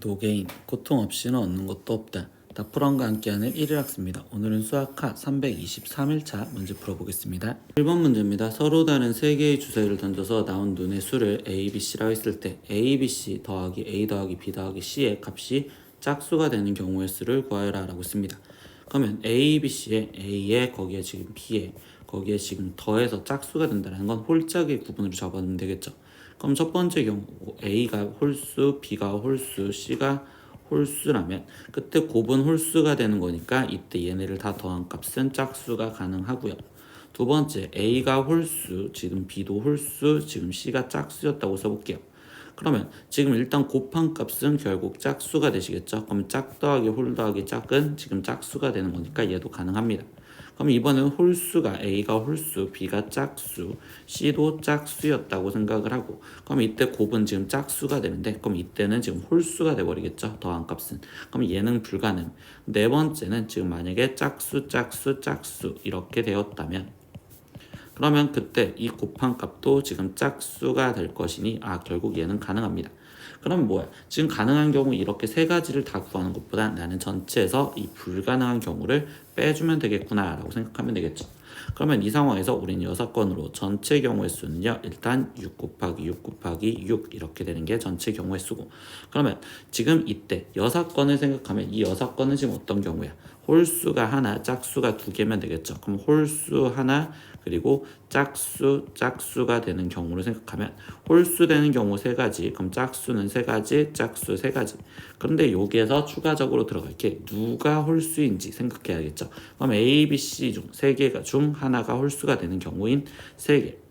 노게인, 고통 없이는 얻는 것도 없다. 다프런과 함께하는 1일 학습입니다. 오늘은 수학하 323일차 문제 풀어보겠습니다. 1번 문제입니다. 서로 다른 3개의 주사위를 던져서 나온 눈의 수를 A, B, C라고 했을 때 A, B, C 더하기 A 더하기 B 더하기 C의 값이 짝수가 되는 경우의 수를 구하여라 라고 했습니다. 그러면 A, B, C에 A에 거기에 지금 B에 거기에 지금 더해서 짝수가 된다는 건 홀짝의 구분으로 잡아두면 되겠죠. 그럼 첫 번째 경우 A가 홀수, B가 홀수, C가 홀수라면 그때 곱은 홀수가 되는 거니까 이때 얘네를 다 더한 값은 짝수가 가능하고요. 두 번째 A가 홀수, 지금 B도 홀수, 지금 C가 짝수였다고 써볼게요. 그러면 지금 일단 곱한 값은 결국 짝수가 되시겠죠. 그러면 짝 더하기 홀 더하기 짝은 지금 짝수가 되는 거니까 얘도 가능합니다. 그럼 이번에는 홀수가 A가 홀수, B가 짝수, C도 짝수였다고 생각을 하고 그럼 이때 곱은 지금 짝수가 되는데 그럼 이때는 지금 홀수가 돼버리겠죠. 더한 값은. 그럼 얘는 불가능. 네 번째는 지금 만약에 짝수 이렇게 되었다면 그러면 그때 이 곱한 값도 지금 짝수가 될 것이니 결국 얘는 가능합니다. 그럼 뭐야? 지금 가능한 경우 이렇게 세 가지를 다 구하는 것보다 나는 전체에서 이 불가능한 경우를 빼주면 되겠구나 라고 생각하면 되겠죠. 그러면 이 상황에서 우리는 6건으로 전체 경우의 수는요 일단 6 곱하기 6 곱하기 6 이렇게 되는 게 전체 경우의 수고 그러면 지금 이때 6건을 생각하면 이 6건은 지금 어떤 경우야? 홀수가 하나, 짝수가 2개면 되겠죠. 그럼 홀수 하나 그리고 짝수가 되는 경우를 생각하면 홀수 되는 경우 3가지, 그럼 짝수는 3가지, 짝수 3가지. 그런데 여기에서 추가적으로 들어갈 게 누가 홀수인지 생각해야겠죠. 그럼 A, B, C 중 3개가 중 하나가 홀수가 되는 경우인 3개.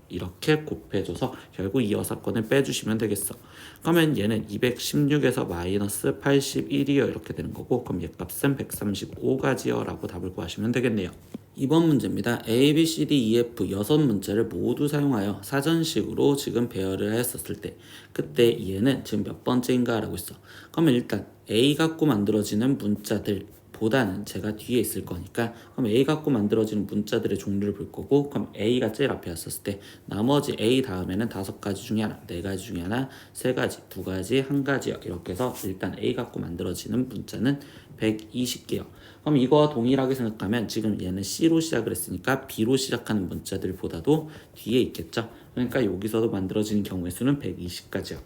이렇게 곱해줘서 결국 이 6건을 빼주시면 되겠어. 그러면 얘는 216에서 마이너스 81이요 이렇게 되는 거고 그럼 얘 값은 135가지요 라고 답을 구하시면 되겠네요. 2번 문제입니다. A, B, C, D, E, F 6문제를 모두 사용하여 사전식으로 지금 배열을 했었을 때 그때 얘는 지금 몇 번째인가 라고 했어. 그러면 일단 A 갖고 만들어지는 문자들 보다는 제가 뒤에 있을 거니까 그럼 A 갖고 만들어지는 문자들의 종류를 볼 거고 그럼 A가 제일 앞에 왔었을 때 나머지 A 다음에는 5가지 중에 하나, 4가지 중에 하나, 3가지, 2가지, 1가지요 이렇게 해서 일단 A 갖고 만들어지는 문자는 120개요. 그럼 이거와 동일하게 생각하면 지금 얘는 C로 시작을 했으니까 B로 시작하는 문자들보다도 뒤에 있겠죠. 그러니까 여기서도 만들어지는 경우의 수는 120가지요.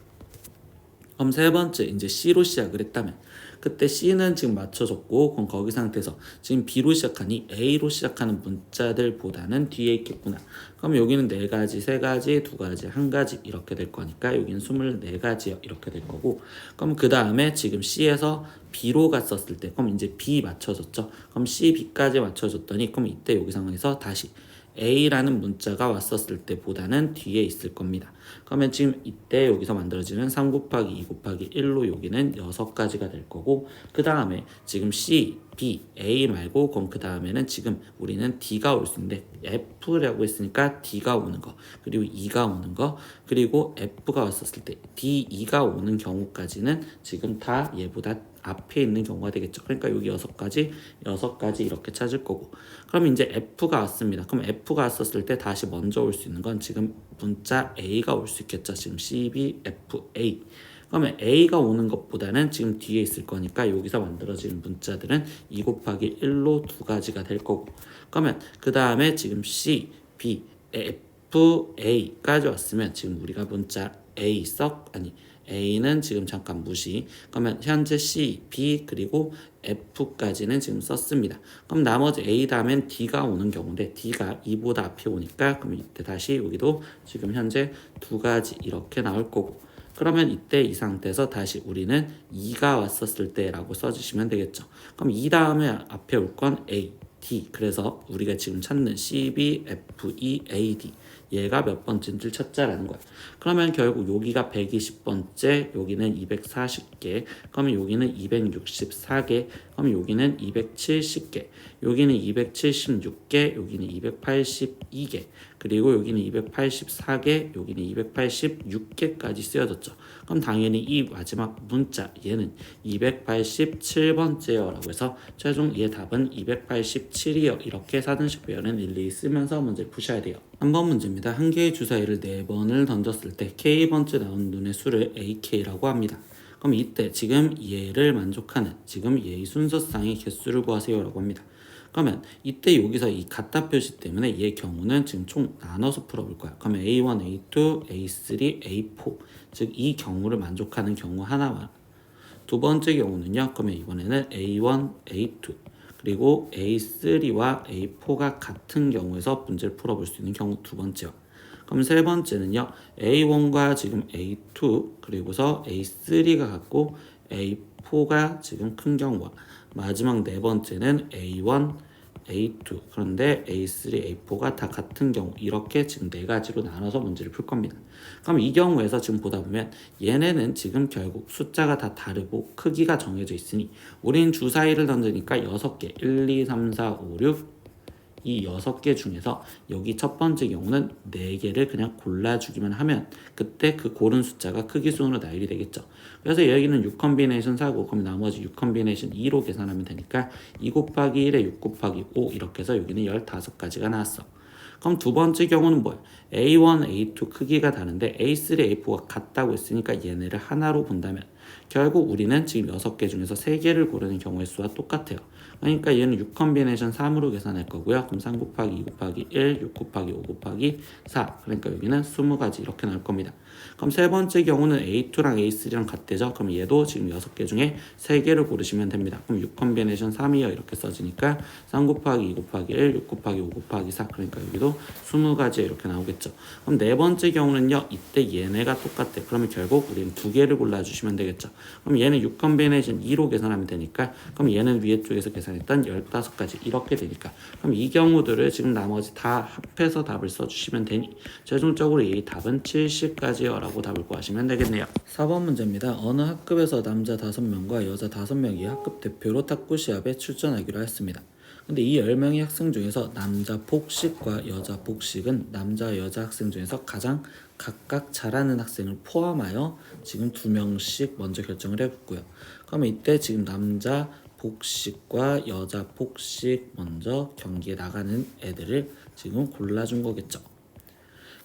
그럼 세 번째 이제 C로 시작을 했다면 그때 C는 지금 맞춰졌고 그럼 거기 상태에서 지금 B로 시작하니 A로 시작하는 문자들보다는 뒤에 있겠구나. 그럼 여기는 4가지, 3가지, 2가지, 1가지 이렇게 될 거니까 여기는 24가지요 이렇게 될 거고 그럼 그 다음에 지금 C에서 B로 갔었을 때 그럼 이제 B 맞춰졌죠. 그럼 C, B까지 맞춰졌더니 그럼 이때 여기 상황에서 다시 A라는 문자가 왔었을 때보다는 뒤에 있을 겁니다. 그러면 지금 이때 여기서 만들어지는 3 곱하기 2 곱하기 1로 여기는 6가지가 될 거고 그 다음에 지금 C, B, A 말고 그럼 그 다음에는 지금 우리는 D가 올 수 있는데 F라고 했으니까 D가 오는 거 그리고 E가 오는 거 그리고 F가 왔었을 때 D, E가 오는 경우까지는 지금 다 얘보다 앞에 있는 경우가 되겠죠. 그러니까 여기 6가지 이렇게 찾을 거고 그럼 이제 F가 왔습니다. 그럼 F가 왔었을 때 다시 먼저 올 수 있는 건 지금 문자 A가 올 수 있겠죠. 지금 C, B, F, A 그러면 A가 오는 것보다는 지금 뒤에 있을 거니까 여기서 만들어지는 문자들은 2 곱하기 1로 2가지가 될 거고 그러면 그 다음에 지금 C, B, F, A까지 왔으면 지금 우리가 문자 A는 지금 잠깐 무시 그러면 현재 C, B 그리고 F까지는 지금 썼습니다. 그럼 나머지 A 다음엔 D가 오는 경우인데 D가 2보다 앞에 오니까 그럼 이때 다시 여기도 지금 현재 2가지 이렇게 나올 거고 그러면 이때 이 상태에서 다시 우리는 2가 왔었을 때 라고 써주시면 되겠죠. 그럼 2 다음에 앞에 올 건 A, D 그래서 우리가 지금 찾는 C, B, F, E, A, D 얘가 몇 번째인지를 찾자라는 거야. 그러면 결국 여기가 120번째, 여기는 240개, 그러면 여기는 264개, 그러면 여기는 270개, 여기는 276개, 여기는 282개, 그리고 여기는 284개, 여기는 286개까지 쓰여졌죠. 그럼 당연히 이 마지막 문자 얘는 287번째요 라고 해서 최종 얘 답은 287이요 이렇게 사전식 배열은 일일이 쓰면서 문제를 푸셔야 돼요. 3번 문제입니다. 한 개의 주사위를 4번을 던졌을 때 K번째 나온 눈의 수를 AK라고 합니다. 그럼 이때 지금 얘를 만족하는 지금 얘의 순서상의 개수를 구하세요 라고 합니다. 그러면 이때 여기서 이 같다 표시 때문에 얘 경우는 지금 총 나눠서 풀어볼 거야. 그러면 A1, A2, A3, A4 즉 이 경우를 만족하는 경우 하나와 두 번째 경우는요. 그러면 이번에는 A1, A2 그리고 A3와 A4가 같은 경우에서 문제를 풀어볼 수 있는 경우 두 번째요. 그럼 세 번째는요. A1과 지금 A2 그리고서 A3가 같고 A4가 지금 큰 경우와 마지막 네 번째는 A1, A2 그런데 A3, A4가 다 같은 경우 이렇게 지금 네 가지로 나눠서 문제를 풀 겁니다. 그럼 이 경우에서 지금 보다 보면 얘네는 지금 결국 숫자가 다 다르고 크기가 정해져 있으니 우린 주사위를 던지니까 6개 1, 2, 3, 4, 5, 6 이 6개 중에서 여기 첫 번째 경우는 4개를 그냥 골라주기만 하면 그때 그 고른 숫자가 크기 순으로 나열이 되겠죠. 그래서 여기는 6 컨비네이션 4고 그럼 나머지 6 컨비네이션 2로 계산하면 되니까 2 곱하기 1에 6 곱하기 5 이렇게 해서 여기는 15가지가 나왔어. 그럼 두 번째 경우는 뭐야? A1, A2 크기가 다른데 A3, A4가 같다고 했으니까 얘네를 하나로 본다면 결국 우리는 지금 6개 중에서 3개를 고르는 경우의 수와 똑같아요. 그러니까 얘는 6 컨비네이션 3으로 계산할 거고요. 그럼 3 곱하기 2 곱하기 1, 6 곱하기 5 곱하기 4 그러니까 여기는 20가지 이렇게 나올 겁니다. 그럼 세 번째 경우는 A2랑 A3랑 같대죠. 그럼 얘도 지금 6개 중에 3개를 고르시면 됩니다. 그럼 6 컨비네이션 3이요 이렇게 써지니까 3 곱하기 2 곱하기 1, 6 곱하기 5 곱하기 4 그러니까 여기도 20가지 이렇게 나오겠죠. 그럼 네 번째 경우는요. 이때 얘네가 똑같대. 그러면 결국 우리는 2개를 골라주시면 되겠죠. 그럼 얘는 6 컨비네이션 2로 계산하면 되니까 그럼 얘는 위에 쪽에서 계산했던 15가지 이렇게 되니까 그럼 이 경우들을 지금 나머지 다 합해서 답을 써주시면 되니 최종적으로 이 답은 70가지요 라고 답을 구하시면 되겠네요. 4번 문제입니다. 어느 학급에서 남자 5명과 여자 5명이 학급 대표로 탁구 시합에 출전하기로 했습니다. 근데 이 10명의 학생 중에서 남자 복식과 여자 복식은 남자 여자 학생 중에서 가장 각각 잘하는 학생을 포함하여 지금 2명씩 먼저 결정을 해봤고요. 그러면 이때 지금 남자 복식과 여자 복식 먼저 경기에 나가는 애들을 지금 골라준 거겠죠.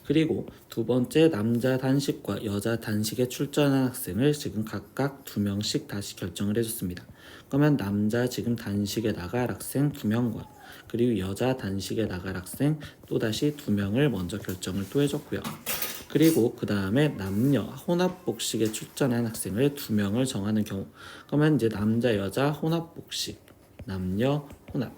그리고 두 번째 남자 단식과 여자 단식에 출전한 학생을 지금 각각 2명씩 다시 결정을 해줬습니다. 그러면 남자 지금 단식에 나갈 학생 2명과 그리고 여자 단식에 나갈 학생 또다시 2명을 먼저 결정을 또 해줬고요. 그리고 그 다음에 남녀 혼합복식에 출전한 학생을 2명을 정하는 경우 그러면 이제 남자 여자 혼합복식 남녀 혼합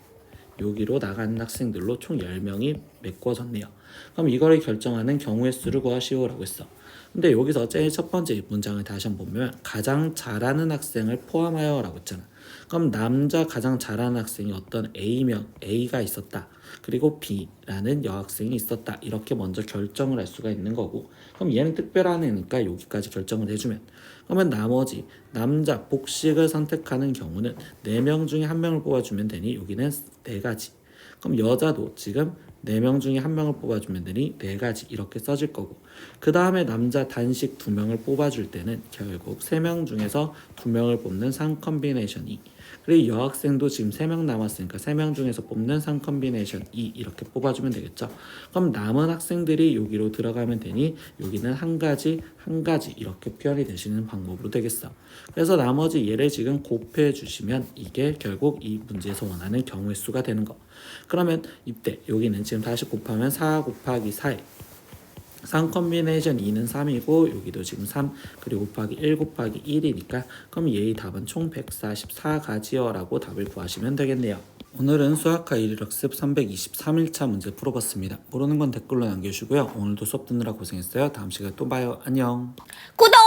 여기로 나가는 학생들로 총 10명이 메꿔졌네요. 그럼 이거를 결정하는 경우의 수를 구하시오 라고 했어. 근데 여기서 제일 첫 번째 문장을 다시 한번 보면 가장 잘하는 학생을 포함하여 라고 했잖아. 그럼 남자 가장 잘하는 학생이 어떤 A명 A가 있었다. 그리고 B라는 여학생이 있었다. 이렇게 먼저 결정을 할 수가 있는 거고 그럼 얘는 특별한 애니까 여기까지 결정을 해주면 그러면 나머지 남자 복식을 선택하는 경우는 4명 중에 1명을 뽑아주면 되니 여기는 4가지. 그럼 여자도 지금 4명 중에 1명을 뽑아주면 되니 4가지 이렇게 써질 거고 그 다음에 남자 단식 2명을 뽑아줄 때는 결국 3명 중에서 2명을 뽑는 3컨비네이션 2 그리고 여학생도 지금 3명 남았으니까 3명 중에서 뽑는 3컨비네이션 2 이렇게 뽑아주면 되겠죠. 그럼 남은 학생들이 여기로 들어가면 되니 여기는 한 가지 이렇게 표현이 되시는 방법으로 되겠어. 그래서 나머지 얘를 지금 곱해 주시면 이게 결국 이 문제에서 원하는 경우의 수가 되는 거. 그러면 이때 여기는 지금 다시 곱하면 4 곱하기 4에 3 컨비네이션 2는 3이고 여기도 지금 3 그리고 곱하기 1 곱하기 1이니까 그럼 얘의 답은 총 144가지요 라고 답을 구하시면 되겠네요. 오늘은 수학과 1일학습 323일차 문제 풀어봤습니다. 모르는 건 댓글로 남겨주시고요. 오늘도 수업 듣느라 고생했어요. 다음 시간에 또 봐요. 안녕. 구독!